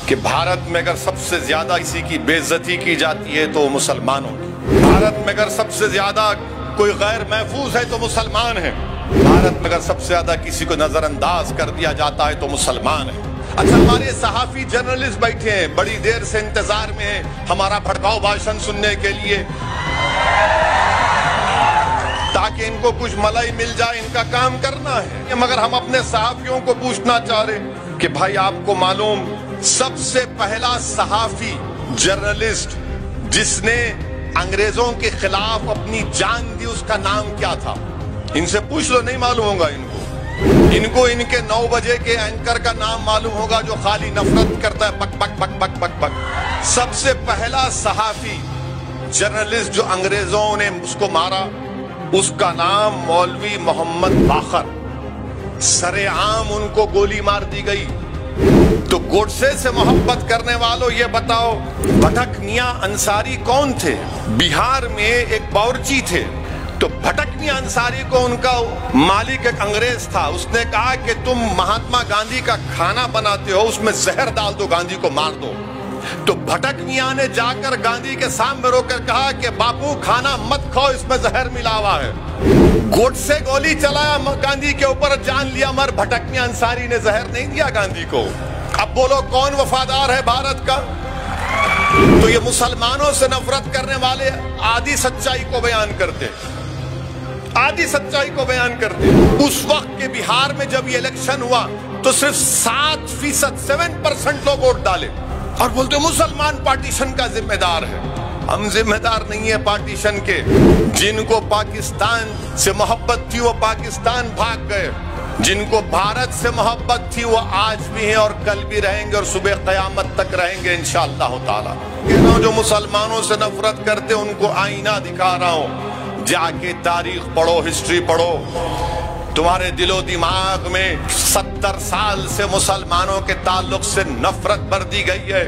कि भारत में अगर सबसे ज्यादा किसी की बेइज्जती की जाती है तो मुसलमानों की। भारत में अगर सबसे ज्यादा कोई गैर महफूज है तो मुसलमान है। भारत में अगर सबसे ज्यादा किसी को नजरअंदाज कर दिया जाता है तो मुसलमान है। अच्छा, हमारे सहाफी जर्नलिस्ट बैठे हैं, बड़ी देर से इंतजार में हैं हमारा भड़काऊ भाषण सुनने के लिए, ताकि इनको कुछ मलाई मिल जाए, इनका काम करना है। मगर हम अपने सहाफियों को पूछना चाह रहे कि भाई आपको मालूम सबसे पहला सहाफी जर्नलिस्ट जिसने अंग्रेजों के खिलाफ अपनी जान दी उसका नाम क्या था? इनसे पूछ लो, नहीं मालूम होगा इनको इनके 9 बजे के एंकर का नाम मालूम होगा जो खाली नफरत करता है, पक पक पक पक पक पक। सबसे पहला सहाफी जर्नलिस्ट जो अंग्रेजों ने उसको मारा उसका नाम मौलवी मोहम्मद बाखर। सरेआम उनको गोली मार दी गई। तो गोडसे से मोहब्बत करने वालों ये बताओ, भटक मियां अंसारी कौन थे? बिहार में एक बावर्ची थे। तो भटक मियां अंसारी को उनका मालिक एक अंग्रेज था, उसने कहा कि तुम महात्मा गांधी का खाना बनाते हो, उसमें जहर डाल दो, गांधी को मार दो। तो भटक मियां ने जाकर गांधी के सामने रोकर कहा कि बापू खाना मत खाओ, इसमें जहर मिला हुआ है। गोडसे गोली चलाया गांधी के ऊपर, जान लिया मर। भटक मियां अंसारी ने जहर नहीं दिया गांधी को। अब बोलो कौन वफादार है भारत का? तो ये मुसलमानों से नफरत करने वाले आधी सच्चाई को बयान करते, आधी सच्चाई को बयान करते। उस वक्त के बिहार में जब ये इलेक्शन हुआ तो सिर्फ 7% 7% लोग वोट डाले और बोलते मुसलमान पार्टीशन का जिम्मेदार है। हम जिम्मेदार नहीं है पार्टीशन के। जिनको पाकिस्तान से मोहब्बत थी वो पाकिस्तान भाग गए, जिनको भारत से मोहब्बत थी वो आज भी हैं और कल भी रहेंगे और सुबह क़यामत तक रहेंगे इंशाअल्लाह ताला। जो मुसलमानों से नफरत करते उनको आईना दिखा रहा हूं, जाके तारीख पढ़ो, हिस्ट्री पढ़ो। तुम्हारे दिलो दिमाग में 70 साल से मुसलमानों के ताल्लुक से नफरत भर दी गई है।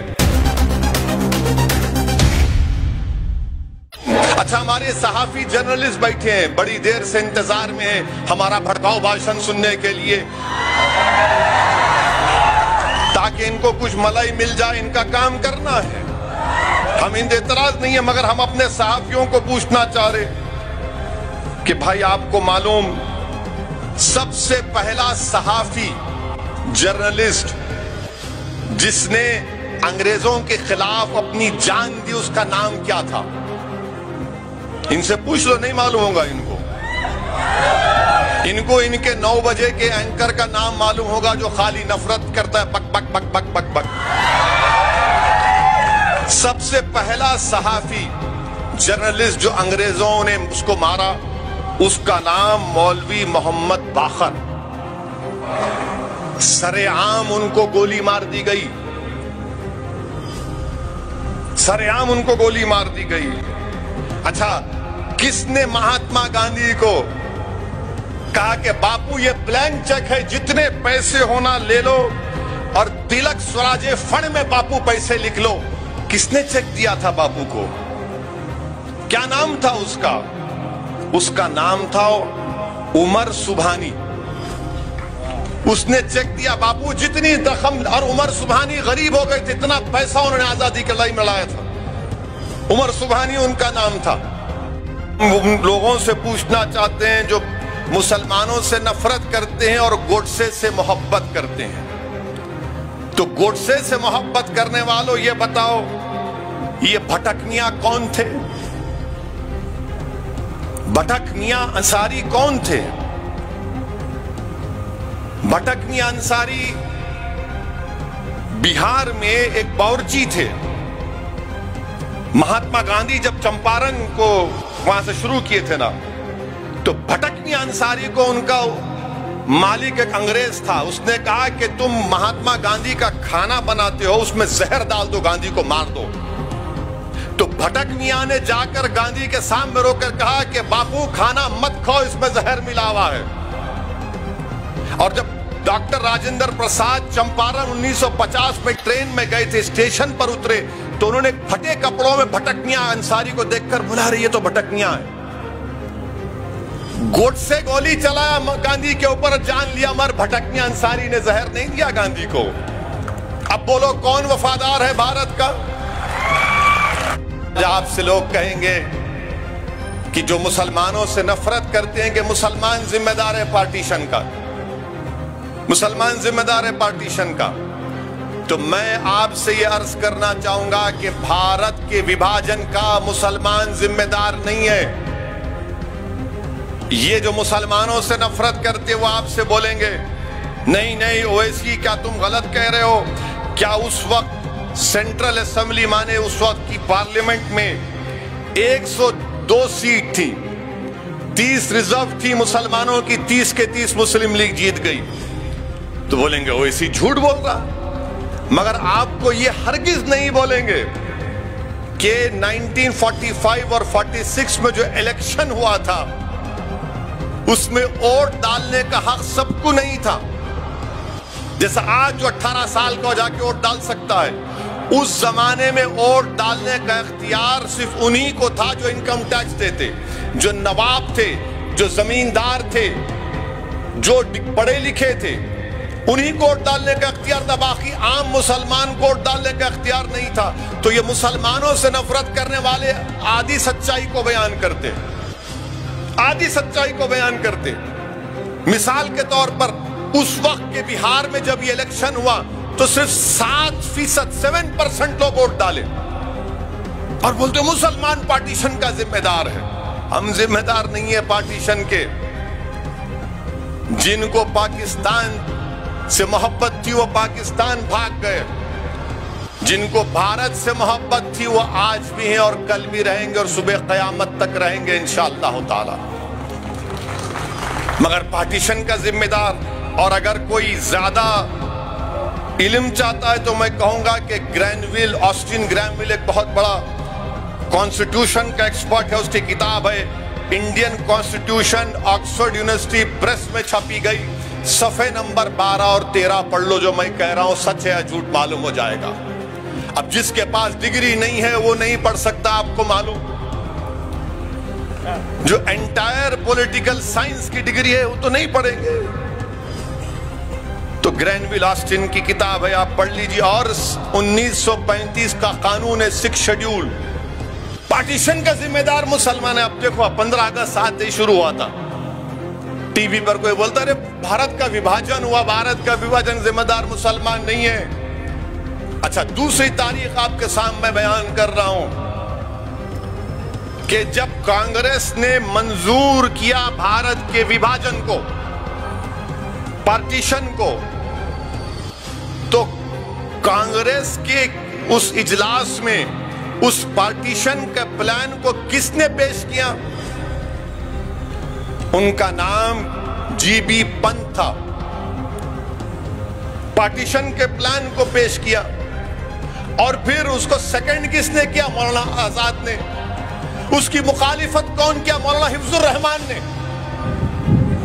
अच्छा, हमारे सहाफी जर्नलिस्ट बैठे हैं, बड़ी देर से इंतजार में हैं हमारा भड़काऊ भाषण सुनने के लिए, ताकि इनको कुछ मलाई मिल जाए, इनका काम करना है। हम इन एतराज नहीं है, मगर हम अपने सहाफियों को पूछना चाह रहे कि भाई आपको मालूम सबसे पहला सहाफी जर्नलिस्ट जिसने अंग्रेजों के खिलाफ अपनी जान दी उसका नाम क्या था? इनसे पूछ लो, नहीं मालूम होगा इनको इनके 9 बजे के एंकर का नाम मालूम होगा जो खाली नफरत करता है, पक पक पक पक पक पक। सबसे पहला सहाफी जर्नलिस्ट जो अंग्रेजों ने उसको मारा उसका नाम मौलवी मोहम्मद बाखर। सरेआम उनको गोली मार दी गई, सरेआम उनको गोली मार दी गई। अच्छा, किसने महात्मा गांधी को कहा कि बापू ये ब्लैंक चेक है, जितने पैसे होना ले लो और तिलक स्वराजे फंड में बापू पैसे लिख लो? किसने चेक दिया था बापू को? क्या नाम था उसका? उसका नाम था उमर सुबहानी। उसने चेक दिया, बापू जितनी रकम, और उमर सुबहानी गरीब हो गए थे, इतना पैसा उन्होंने आजादी के लड़ाई में लाया था। उमर सुबहानी उनका नाम था। उन लोगों से पूछना चाहते हैं जो मुसलमानों से नफरत करते हैं और गोडसे से मोहब्बत करते हैं। तो गोडसे से मोहब्बत करने वालों ये बताओ, ये भटक मियां कौन थे? भटक मियां अंसारी कौन थे? भटक मियां अंसारी बिहार में एक बावर्ची थे। महात्मा गांधी जब चंपारण को वहां से शुरू किए थे ना, तो भटक मियां अंसारी को उनका मालिक एक अंग्रेज था, उसने कहा कि तुम महात्मा गांधी का खाना बनाते हो, उसमें जहर डाल दो, गांधी को मार दो। तो भटक मियां ने जाकर गांधी के सामने रोकर कहा कि बापू खाना मत खाओ, इसमें जहर मिला हुआ है। और जब डॉक्टर राजेंद्र प्रसाद चंपारण 1950 में ट्रेन में गए थे, स्टेशन पर उतरे तो उन्होंने फटे कपड़ों में भटक मियां अंसारी को देखकर बुला रही है तो भटक मियां है। गोडसे गोली चलाया गांधी के ऊपर, जान लिया मर। भटक मियां अंसारी ने जहर नहीं दिया गांधी को। अब बोलो कौन वफादार है भारत का? आपसे लोग कहेंगे कि जो मुसलमानों से नफरत करते हैं कि मुसलमान जिम्मेदार है पार्टीशन का, मुसलमान जिम्मेदार है पार्टीशन का, तो मैं आपसे यह अर्ज करना चाहूंगा कि भारत के विभाजन का मुसलमान जिम्मेदार नहीं है। ये जो मुसलमानों से नफरत करते वो आपसे बोलेंगे नहीं नहीं ओवैसी क्या तुम गलत कह रहे हो, क्या उस वक्त सेंट्रल असेंबली माने उस वक्त की पार्लियामेंट में 102 सीट थी, 30 रिजर्व थी मुसलमानों की, 30 के 30 मुस्लिम लीग जीत गई। तो बोलेंगे ओवैसी झूठ बोल रहा, मगर आपको ये हरगिज नहीं बोलेंगे कि 1945 और 46 में जो इलेक्शन हुआ था उसमें वोट डालने का हक सबको नहीं था। जैसा आज जो 18 साल का जाके वोट डाल सकता है, उस जमाने में वोट डालने का इख्तियार सिर्फ उन्हीं को था जो इनकम टैक्स देते, जो नवाब थे, जो जमींदार थे, जो पढ़े लिखे थे, उन्हीं को वोट डालने का इख्तियार था। बाकी आम मुसलमान को वोट डालने का इख्तियार नहीं था। तो ये मुसलमानों से नफरत करने वाले आधी सच्चाई को बयान करते, आधी सच्चाई को बयान करते। मिसाल के तौर पर उस वक्त के बिहार में जब ये इलेक्शन हुआ तो सिर्फ 7% लोग वोट डाले और बोलते मुसलमान पार्टीशन का जिम्मेदार है। हम जिम्मेदार नहीं है पार्टीशन के। जिनको पाकिस्तान से मोहब्बत थी वो पाकिस्तान भाग गए, जिनको भारत से मोहब्बत थी वो आज भी हैं और कल भी रहेंगे और सुबह क़यामत तक रहेंगे इंशाअल्लाह ताला। मगर पार्टीशन का जिम्मेदार, और अगर कोई ज्यादा इल्म चाहता है तो मैं कहूंगा कि ग्रैनविल, ऑस्टिन ग्रैनविल एक बहुत बड़ा कॉन्स्टिट्यूशन का एक्सपर्ट है, उसकी किताब है Indian constitution, Oxford university press में छपी गई, सफ़े नंबर 12 और 13 पढ़ लो। जो मैं कह रहा हूं सच है या झूठ मालूम हो जाएगा। अब जिसके पास डिग्री नहीं है वो नहीं पढ़ सकता, आपको मालूम। जो एंटायर पॉलिटिकल साइंस की डिग्री है वो तो नहीं पढ़ेंगे। तो ग्रैनविल ऑस्टिन की किताब है, आप पढ़ लीजिए। और 1935 का कानून है, 6 शेड्यूल, पार्टीशन का जिम्मेदार मुसलमान है। अब देखो 15 अगस्त 7 से शुरू हुआ था, टीवी पर कोई बोलता है भारत का विभाजन हुआ, भारत का विभाजन जिम्मेदार मुसलमान नहीं है। अच्छा, दूसरी तारीख आपके सामने बयान कर रहा हूं कि जब कांग्रेस ने मंजूर किया भारत के विभाजन को, पार्टीशन को, तो कांग्रेस के उस इजलास में उस पार्टीशन के प्लान को किसने पेश किया? उनका नाम जीबी पंत था। पार्टीशन के प्लान को पेश किया और फिर उसको सेकंड किसने किया? मौलाना आजाद ने। उसकी मुखालिफत कौन किया? मौलाना हिफ्जुर रहमान ने।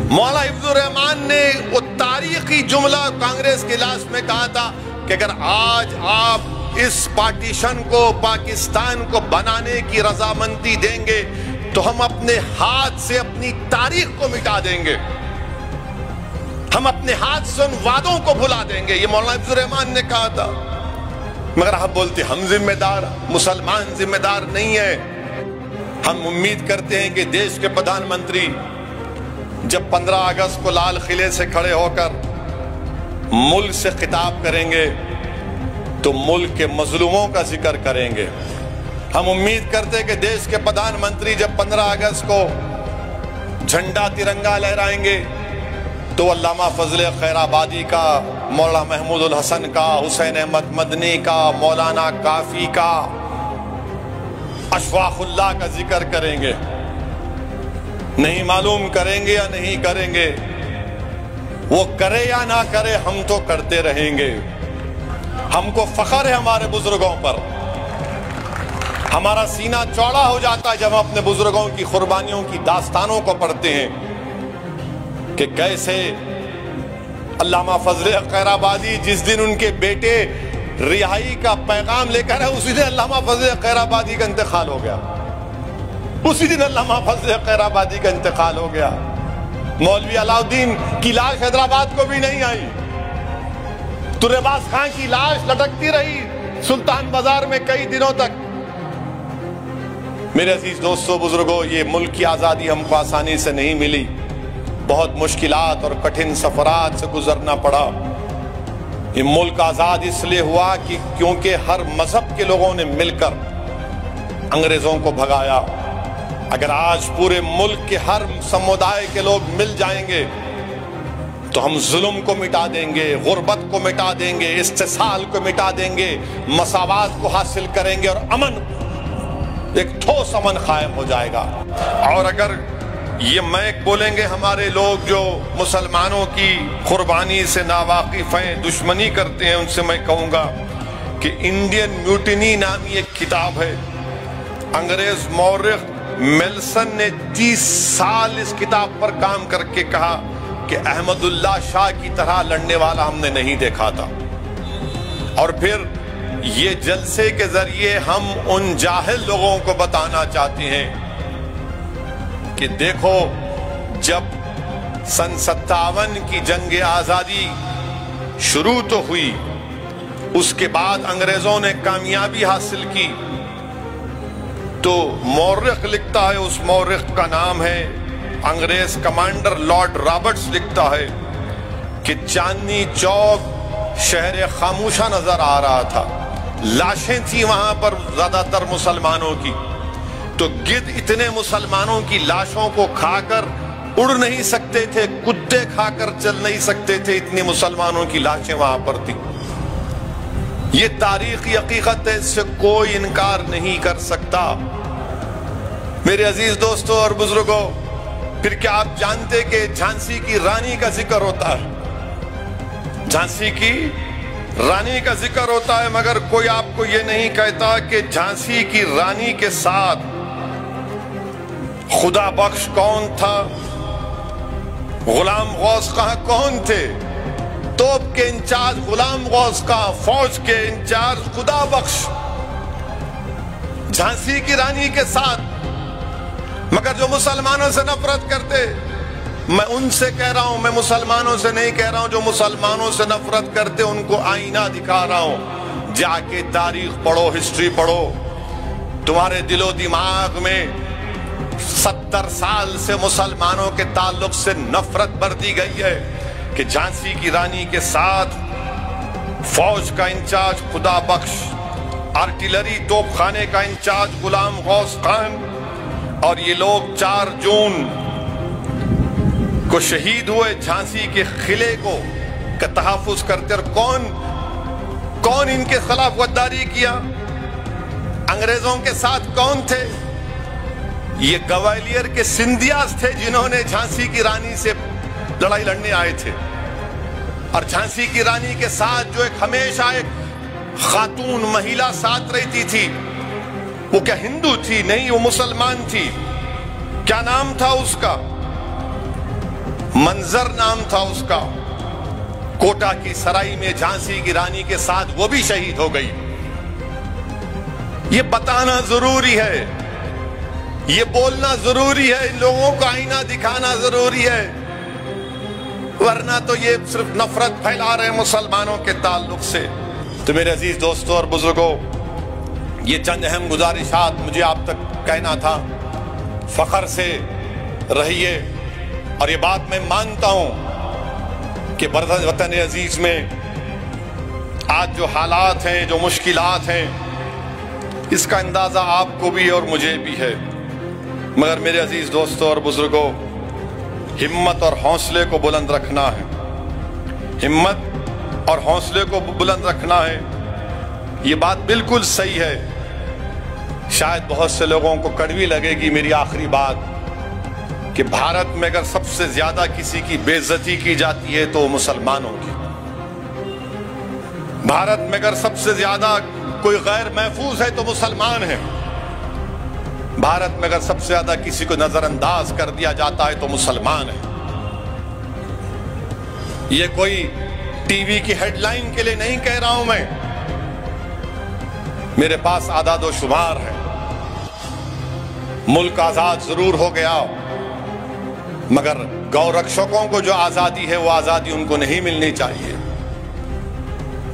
मौलाना हिफ्जुर रहमान ने वो तारीखी जुमला कांग्रेस के इजलास में कहा था कि अगर आज आप इस पार्टीशन को, पाकिस्तान को बनाने की रजामंदी देंगे तो हम अपने हाथ से अपनी तारीख को मिटा देंगे, हम अपने हाथ से उन वादों को भुला देंगे। ये मौलाना हिफ्जुर रहमान ने कहा था। मगर आप बोलते हम जिम्मेदार, मुसलमान जिम्मेदार नहीं है। हम उम्मीद करते हैं कि देश के प्रधानमंत्री जब 15 अगस्त को लाल किले से खड़े होकर मुल्क से खिताब करेंगे तो मुल्क के मजलूमों का जिक्र करेंगे। हम उम्मीद करते हैं कि देश के प्रधानमंत्री जब 15 अगस्त को झंडा तिरंगा लहराएंगे तो अल्लामा फजल खैराबादी का, मौलाना महमूदुल हसन का, हुसैन अहमद मदनी का, मौलाना काफी का, अशफाकुल्लाह का जिक्र करेंगे। नहीं मालूम करेंगे या नहीं करेंगे, वो करे या ना करे हम तो करते रहेंगे। हमको फख्र है हमारे बुजुर्गों पर, हमारा सीना चौड़ा हो जाता है जब हम अपने बुजुर्गों की कुर्बानियों की दास्तानों को पढ़ते हैं कि कैसे अल्लामा फजल खैराबादी जिस दिन उनके बेटे रिहाई का पैगाम लेकर है उसी दिन अल्लामा फजल खैराबादी का इंतकाल हो गया। उसी दिन अल्लामा फजल खैराबादी का इंतकाल हो गया। मौलवी अलाउद्दीन की लाश हैदराबाद को भी नहीं आई। तुर्रेबाज खां की लाश लटकती रही सुल्तान बाजार में कई दिनों तक। मेरे अजीज दोस्तों, बुजुर्गों, ये मुल्क की आजादी हमको आसानी से नहीं मिली, बहुत मुश्किलात और कठिन सफरात से गुजरना पड़ा। ये मुल्क आजाद इसलिए हुआ कि क्योंकि हर मजहब के लोगों ने मिलकर अंग्रेजों को भगाया। अगर आज पूरे मुल्क के हर समुदाय के लोग मिल जाएंगे तो हम जुल्म को मिटा देंगे, गुर्बत को मिटा देंगे, इस्तिसाल को मिटा देंगे, मसावात को हासिल करेंगे और अमन, एक ठोस अमन कायम हो जाएगा। और अगर ये महक बोलेंगे हमारे लोग जो मुसलमानों की कुर्बानी से नावाकिफ हैं, दुश्मनी करते हैं, उनसे मैं कहूंगा कि इंडियन म्यूटिनी नामी एक किताब है। अंग्रेज मौर्ख मेल्सन ने 30 साल इस किताब पर काम करके कहा कि अहमदुल्ला शाह की तरह लड़ने वाला हमने नहीं देखा था। और फिर ये जलसे के जरिए हम उन जाहिल लोगों को बताना चाहते हैं कि देखो, जब सन 57 की जंग आजादी शुरू तो हुई, उसके बाद अंग्रेजों ने कामयाबी हासिल की, तो मौर्ख लिखता है, उस मौर्ख का नाम है अंग्रेज कमांडर लॉर्ड रॉबर्ट्स, लिखता है कि चांदनी चौक शहर खामोशा नजर आ रहा था, लाशें थी वहां पर ज्यादातर मुसलमानों की, तो गिद्ध इतने मुसलमानों की लाशों को खाकर उड़ नहीं सकते थे, कुत्ते खाकर चल नहीं सकते थे, इतनी मुसलमानों की लाशें वहां पर थी। ये तारीखी हकीकत है, इससे कोई इनकार नहीं कर सकता। मेरे अजीज दोस्तों और बुजुर्गों, फिर क्या आप जानते कि झांसी की रानी का जिक्र होता है? झांसी की रानी का जिक्र होता है, मगर कोई आपको ये नहीं कहता कि झांसी की रानी के साथ खुदा बख्श कौन था, गुलाम गौस खां कौन थे, तोप के इंचार्ज गुलाम गौस खां, फौज के इंचार्ज खुदा बख्श, झांसी की रानी के साथ। मगर जो मुसलमानों से नफरत करते, मैं उनसे कह रहा हूं, मैं मुसलमानों से नहीं कह रहा हूं, जो मुसलमानों से नफरत करते उनको आईना दिखा रहा हूं। जाके तारीख पढ़ो, हिस्ट्री पढ़ो, तुम्हारे दिलो दिमाग में 70 साल से मुसलमानों के ताल्लुक से नफरत भर दी गई है कि झांसी की रानी के साथ फौज का इंचार्ज खुदा बख्श, आर्टिलरी तोपखाने का इंचार्ज गुलाम गौस खान, और ये लोग 4 जून को शहीद हुए झांसी के किले को का तहफ्फुज करते। और कौन इनके खिलाफ गद्दारी किया? अंग्रेजों के साथ कौन थे? ये ग्वालियर के सिंधियास थे, जिन्होंने झांसी की रानी से लड़ाई लड़ने आए थे। और झांसी की रानी के साथ जो एक हमेशा एक खातून महिला साथ रहती थी, वो क्या हिंदू थी? नहीं, वो मुसलमान थी। क्या नाम था उसका? मंजर नाम था उसका। कोटा की सराय में झांसी की रानी के साथ वो भी शहीद हो गई। ये बताना जरूरी है, ये बोलना जरूरी है, इन लोगों को आईना दिखाना जरूरी है, वरना तो ये सिर्फ नफरत फैला रहे मुसलमानों के ताल्लुक से। तो मेरे अजीज दोस्तों और बुजुर्गों, ये चंद अहम गुजारिशात मुझे आप तक कहना था। फख्र से रहिए, और ये बात मैं मानता हूं कि वतन अजीज में आज जो हालात हैं, जो मुश्किलात हैं, इसका अंदाजा आपको भी और मुझे भी है। मगर मेरे अजीज दोस्तों और बुजुर्गों, हिम्मत और हौसले को बुलंद रखना है, हिम्मत और हौसले को बुलंद रखना है। ये बात बिल्कुल सही है। शायद बहुत से लोगों को कड़वी लगेगी मेरी आखिरी बात, कि भारत में अगर सबसे ज्यादा किसी की बेइज्जती की जाती है तो मुसलमानों की। भारत में अगर सबसे ज्यादा कोई गैर महफूज है तो मुसलमान है। भारत में अगर सबसे ज्यादा किसी को नजरअंदाज कर दिया जाता है तो मुसलमान है। ये कोई टीवी की हेडलाइन के लिए नहीं कह रहा हूं मैं, मेरे पास आदाद व शुमार है। मुल्क आजाद जरूर हो गया, मगर गौ रक्षकों को जो आजादी है वो आजादी उनको नहीं मिलनी चाहिए।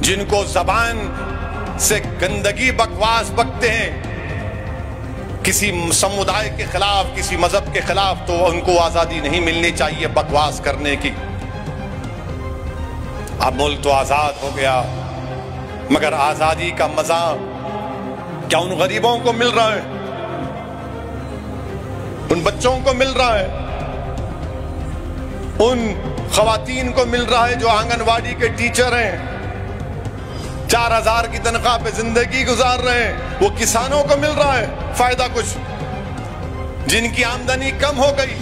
जिनको जबान से गंदगी बकवास बकते हैं किसी समुदाय के खिलाफ, किसी मजहब के खिलाफ, तो उनको आजादी नहीं मिलनी चाहिए बकवास करने की। अब मुल्क तो आजाद हो गया, मगर आजादी का मजा क्या उन गरीबों को मिल रहा है, उन बच्चों को मिल रहा है, उन खवातीन को मिल रहा है जो आंगनवाड़ी के टीचर हैं, 4000 की तनख्वाह पे जिंदगी गुजार रहे हैं, वो किसानों को मिल रहा है फायदा कुछ, जिनकी आमदनी कम हो गई